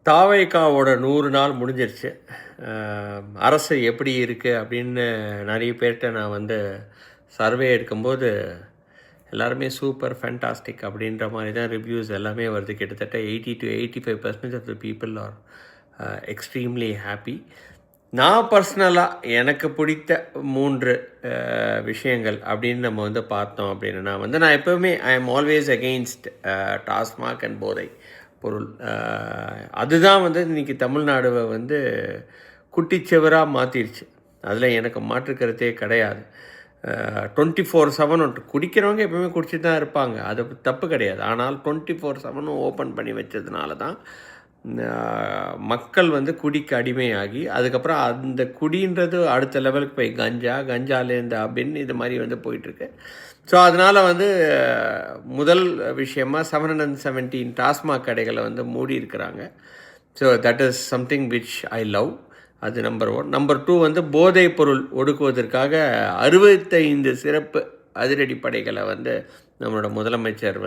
தாவேகாவோட 100 நாள் முடிஞ்சிருச்சு. அரசு எப்படி இருக்குது அப்படின்னு நிறைய பேர்கிட்ட நான் சர்வே எடுக்கும்போது எல்லாருமே சூப்பர் ஃபேண்டாஸ்டிக் அப்படின்ற மாதிரி தான் ரிவ்யூஸ் எல்லாமே வருது. கிட்டத்தட்ட 80 to 85% of the people are extremely happy. நான் பர்சனலாக எனக்கு பிடித்த 3 விஷயங்கள் அப்படின்னு நம்ம பார்த்தோம் அப்படின்னா நான் எப்போவுமே I am always against TASMAC and போதை பொருள். அதுதான் இன்றைக்கி தமிழ்நாடுவை குட்டிச்சுவராக மாற்றிடுச்சு. அதில் எனக்கு மாற்றுக்கிறதே கிடையாது. 24/7 குடிக்கிறவங்க எப்பவுமே குடிச்சிட்டு தான் இருப்பாங்க, அது தப்பு கிடையாது. ஆனால் 24/7 ஓப்பன் பண்ணி வச்சதுனால தான் மக்கள் குடிக்கு அடிமையாகி அதுக்கப்புறம் அந்த குடின்றது அடுத்த லெவலுக்கு போய் கஞ்சாலேருந்து அப்படின்னு இது மாதிரி போயிட்டுருக்கு. ஸோ அதனால் முதல் விஷயமாக 717 டாஸ்மாக் கடைகளை மூடி இருக்கிறாங்க. So that is something which I love. அது நம்பர் 1. நம்பர் 2 போதைப் பொருள் ஒடுக்குவதற்காக 65 சிறப்பு அதிரடி படைகளை நம்மளோட முதலமைச்சர்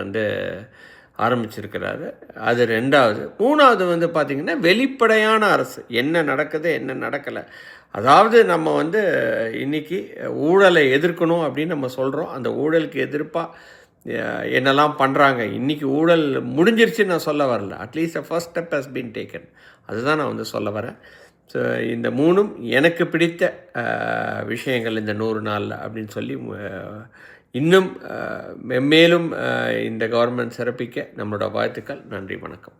ஆரம்பிச்சிருக்கிறாரு. அது 2வது. 3வது பார்த்திங்கன்னா வெளிப்படையான அரசு. என்ன நடக்குது என்ன நடக்கலை, அதாவது நம்ம இன்றைக்கி ஊழலை எதிர்க்கணும் அப்படின்னு நம்ம சொல்கிறோம். அந்த ஊழலுக்கு எதிர்ப்பாக என்னெல்லாம் பண்ணுறாங்க. இன்றைக்கி ஊழல் முடிஞ்சிருச்சுன்னு நான் சொல்ல வரல. At least a first step has been taken. அதுதான் நான் சொல்ல வரேன். ஸோ இந்த 3ம் எனக்கு பிடித்த விஷயங்கள் இந்த 100 நாளில் அப்படின்னு சொல்லி இன்னும் மேலும் இந்த கவர்மெண்ட் சிறப்பிக்க நம்மளோட வாழ்த்துக்கள். நன்றி, வணக்கம்.